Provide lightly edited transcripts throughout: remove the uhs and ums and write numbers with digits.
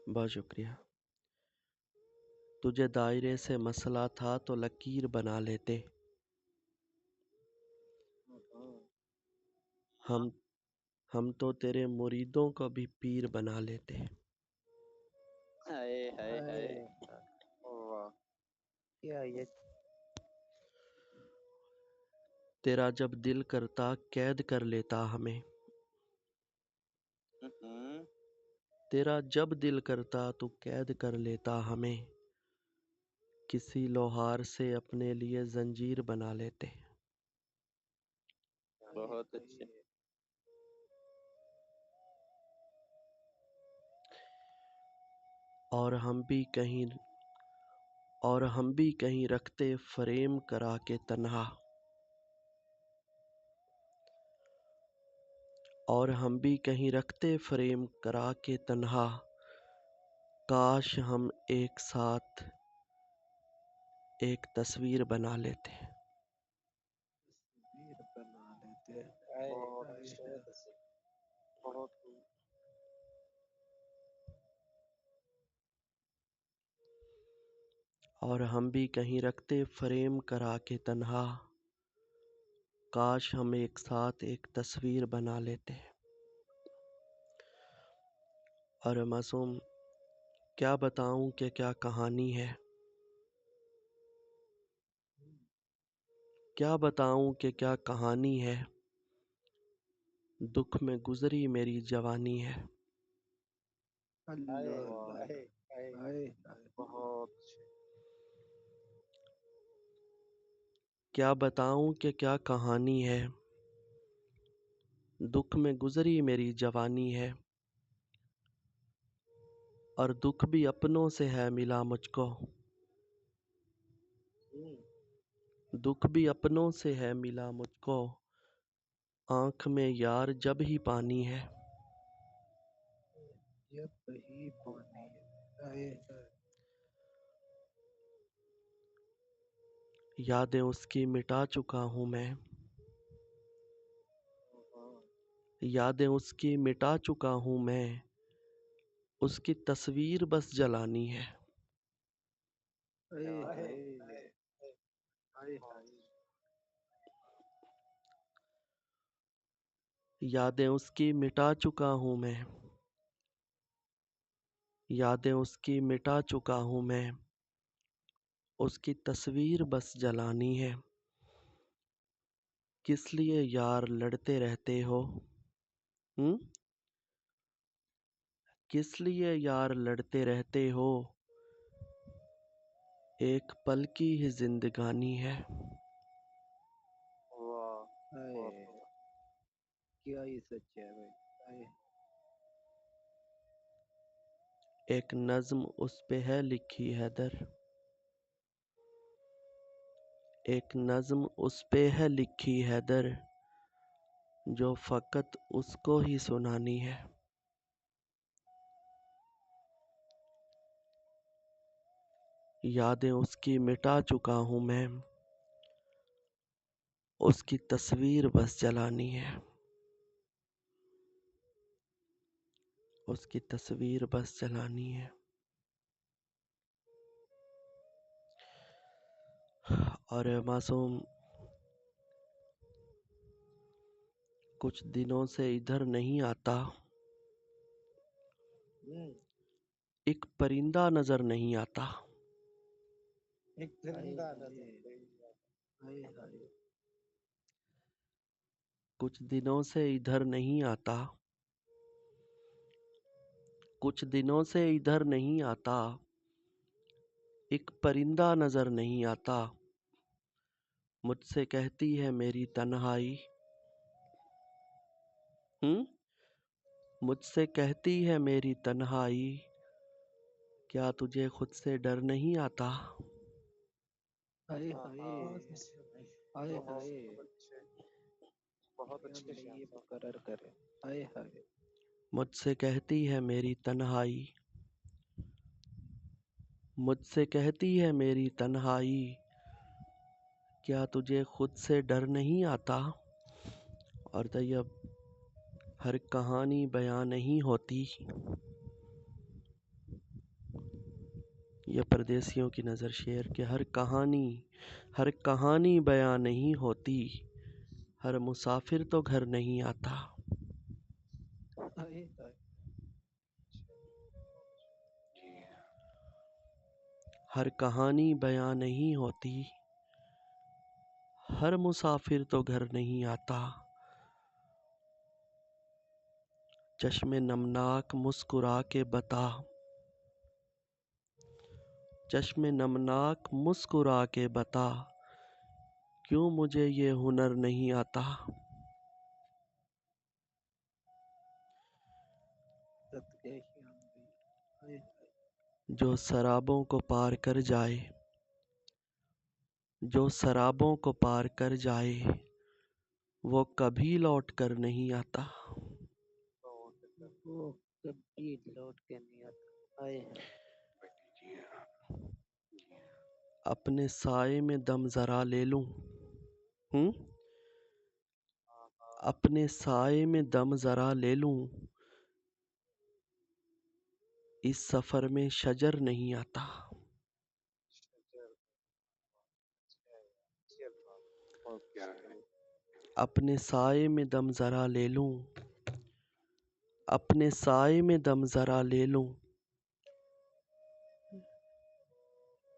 بہت شکریہ. تجھے دائرے سے مسئلہ تھا تو لکیر بنا لیتے. ہم ہم تو تیرے مریدوں کو بھی پیر بنا لیتے. ہائے ہائے ہائے. واہ. کیا یہ تیرا جب دل کرتا قید کر لیتا ہمیں. تیرا جب دل کرتا تو قید کر لیتا ہمیں. کسی لوہار سے اپنے لیے زنجیر بنا لیتے. بہت اچھے. اور ہم بھی کہیں رکھتے فریم کرا کے تنہا. اور ہم بھی کہیں رکھتے فریم کرا کے تنہا. کاش ہم ایک ساتھ ایک تصویر بنا لیتے. تصویر بنا لیتے. بہت اچھے. بہت خوب. اور ہم بھی کہیں رکھتے فریم کرا کے تنہا. کاش ہم ایک ساتھ ایک تصویر بنا لیتے. اور معصوم کیا بتاؤں کہ کیا کہانی ہے. کیا بتاؤں کہ کیا کہانی ہے. دکھ میں گزری میری جوانی ہے. اللہ واہ. اللہ. ہائے ہائے. بہت اچھے. کیا بتاؤں کہ کیا کہانی ہے. دکھ میں گزری میری جوانی ہے. اور دکھ بھی اپنوں سے ہے ملا مجھ کو. دکھ بھی اپنوں سے ہے ملا مجھ کو. آنکھ میں یار جب ہی پانی ہے. جب ہی پانی ہے. ہائے ہائے. یادیں اس کی مٹا چکا ہوں میں. یادیں اس کی مٹا چکا ہوں میں. اس کی تصویر بس جلانی ہے. ہائے ہائے. ہائے ہائے. یادیں اس کی مٹا چکا ہوں میں. یادیں اس کی مٹا چکا ہوں میں. اس کی تصویر بس جلانی ہے. کس لیے یار لڑتے رہتے ہو. کس لیے یار لڑتے رہتے ہو. ایک پل کی ہی زندگانی ہے. واہ. ہائے. کیا ہی سچ ہے بھائی. ہائے. ایک نظم اس پہ ہے لکھی حیدر. ایک نظم اس پہ ہے لکھی حیدر. جو فقط اس کو ہی سنانی ہے. یادیں اس کی مٹا چکا ہوں میں. اس کی تصویر بس جلانی ہے. اس کی تصویر بس جلانی ہے. اور معصوم کچھ دنوں سے ادھر نہیں آتا. ایک پرندہ نظر نہیں آتا. ایک زندہ نظر نہیں. ہائے ہائے. کچھ دنوں سے ادھر نہیں آتا. کچھ دنوں سے ادھر نہیں آتا. ایک پرندہ نظر نہیں آتا. مجھ سے کہتی ہے میری تنہائی. مجھ سے کہتی ہے میری تنہائی. کیا تجھے خود سے ڈر نہیں آتا. ہائے ہائے. ہائے ہائے. بہت اچھے. بہت یا اچھے اللہ شعر یہ صاحب. مقرر کرے. ہائے ہائے. مجھ سے کہتی ہے میری تنہائی. مجھ سے کہتی ہے میری تنہائی. کیا تجھے خود سے ڈر نہیں آتا. اور طیب ہر کہانی بیان نہیں ہوتی. یہ پردیسیوں کی نظر شعر کہ ہر کہانی بیاں نہیں ہوتی، ہر مسافر تو گھر نہیں آتا۔ ہر کہانی بیاں نہیں ہوتی، ہر مسافر تو گھر نہیں آتا۔ چشم نمناک مسکرا کے بتا، چشم نمناک مسکرا کے بتا، کیوں مجھے یہ ہنر نہیں آتا۔ جو سرابوں کو پار کر جائے، جو سرابوں کو پار کر جائے، وہ کبھی لوٹ کر نہیں آتا۔ وہ کبھی لوٹ کے نہیں آتا۔ اپنے سائے میں دم ذرا لے لوں، اپنے سائے میں دم ذرا لے لوں، اس سفر میں شجر نہیں آتا۔ اپنے سائے میں دم ذرا لے لوں، اپنے سائے میں دم ذرا لے لوں،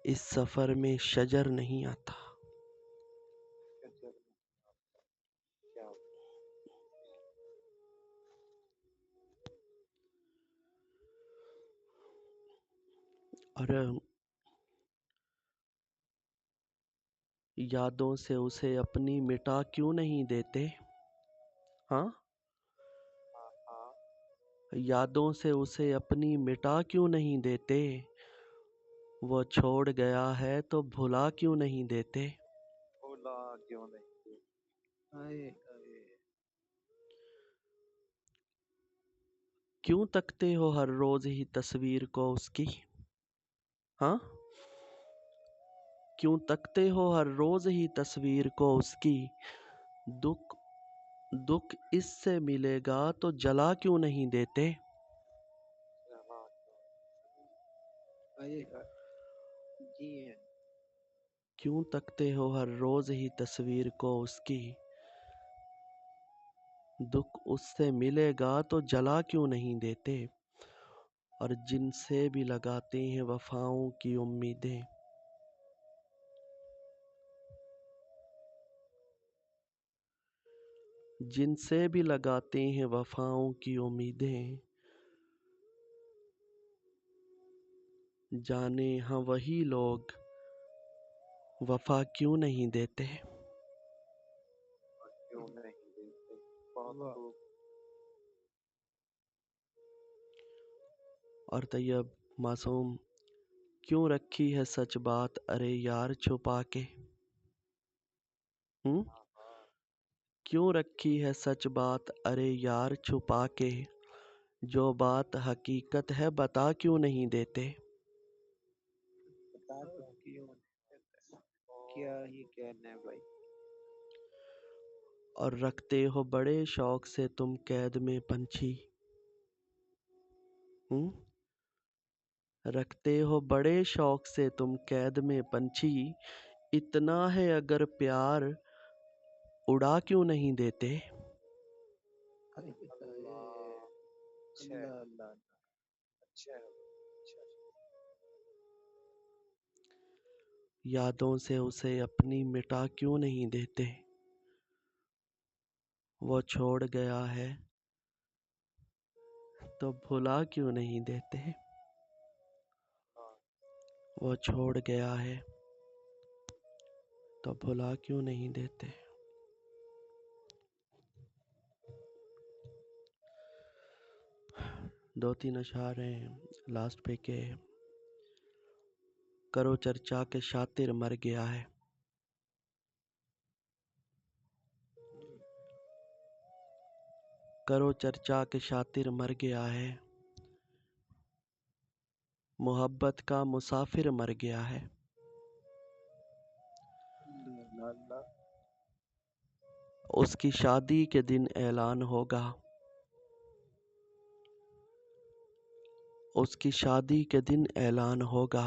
اس سفر میں شجر نہیں آتا۔ اور یادوں سے اسے اپنی مٹا کیوں نہیں دیتے؟ ہاں، یادوں سے اسے اپنی مٹا کیوں نہیں دیتے؟ وہ چھوڑ گیا ہے تو بھلا کیوں نہیں دیتے؟ بھولا کیوں نہیں؟ کیوں تکتے ہو ہر روز ہی تصویر کو اس کی؟ ہاں، کیوں تکتے ہو ہر روز ہی تصویر کو اس کی؟ دکھ اس سے ملے گا تو جلا کیوں نہیں دیتے؟ کیوں تکتے ہو ہر روز ہی تصویر کو اس کی؟ دکھ اس سے ملے گا تو جلا کیوں نہیں دیتے؟ اور جن سے بھی لگاتے ہیں وفاؤں کی امیدیں، جن سے بھی لگاتے ہیں وفاؤں کی امیدیں، جانے ہاں وہی لوگ وفا کیوں نہیں دیتے؟ کیوں نہیں دیتے؟ بہت خوب۔ اور طیب معصوم، کیوں رکھی ہے سچ بات ارے یار چھپا کے؟ کیوں رکھی ہے سچ بات ارے یار چھپا کے؟ جو بات حقیقت ہے بتا کیوں نہیں دیتے؟ کیا ہی کہنے بھائی۔ اور رکھتے ہو بڑے شوق سے تم قید میں پنچھی، رکھتے ہو بڑے شوق سے تم قید میں پنچھی، اتنا ہے اگر پیار اڑا کیوں نہیں دیتے؟ یادوں سے اسے اپنی مٹا کیوں نہیں دیتے؟ وہ چھوڑ گیا ہے تو بھلا کیوں نہیں دیتے؟ وہ چھوڑ گیا ہے تو بھلا کیوں نہیں دیتے؟ دو تین اشعار ہیں لاسٹ پہ کہ کرو چرچا کے شاطر مر گیا ہے، کرو چرچا کے شاطر مر گیا ہے، محبت کا مسافر مر گیا ہے، اس کی شادی کے دن اعلان ہوگا، اس کی شادی کے دن اعلان ہوگا،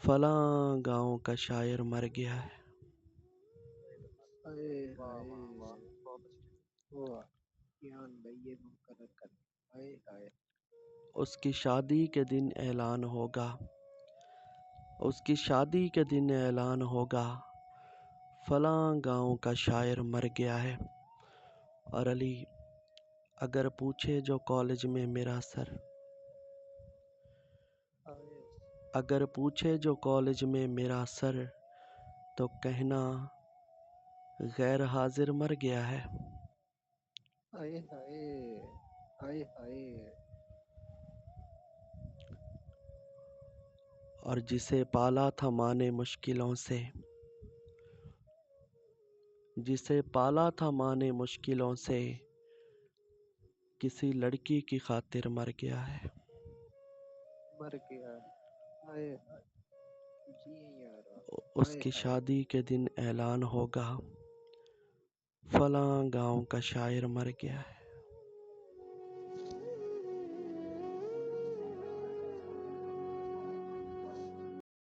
فلاں گاؤں کا شاعر مر گیا ہے۔ ہائے واہ ہائے واہ واہ، بہت اچھا۔ واہ کیا یہ مقرر کر ہائے ہائے اس کی شادی کے دن اعلان ہوگا، اس کی شادی کے دن اعلان ہوگا، فلاں گاؤں کا شاعر مر گیا ہے۔ اور علی اگر پوچھے جو کالج میں میرا سر، ہائے اگر پوچھے جو کالج میں میرا سر، تو کہنا غیر حاضر مر گیا ہے۔ ہائے ہائے ہائے ہائے اور جسے پالا تھا ماں نے مشکلوں سے، جسے پالا تھا ماں نے مشکلوں سے، کسی لڑکی کی خاطر مر گیا ہے۔ مر گیا ہائے ہائے جی یارا اس ہائے کی ہائے شادی کے دن اعلان ہوگا، فلاں گاؤں کا شاعر مر گیا ہے۔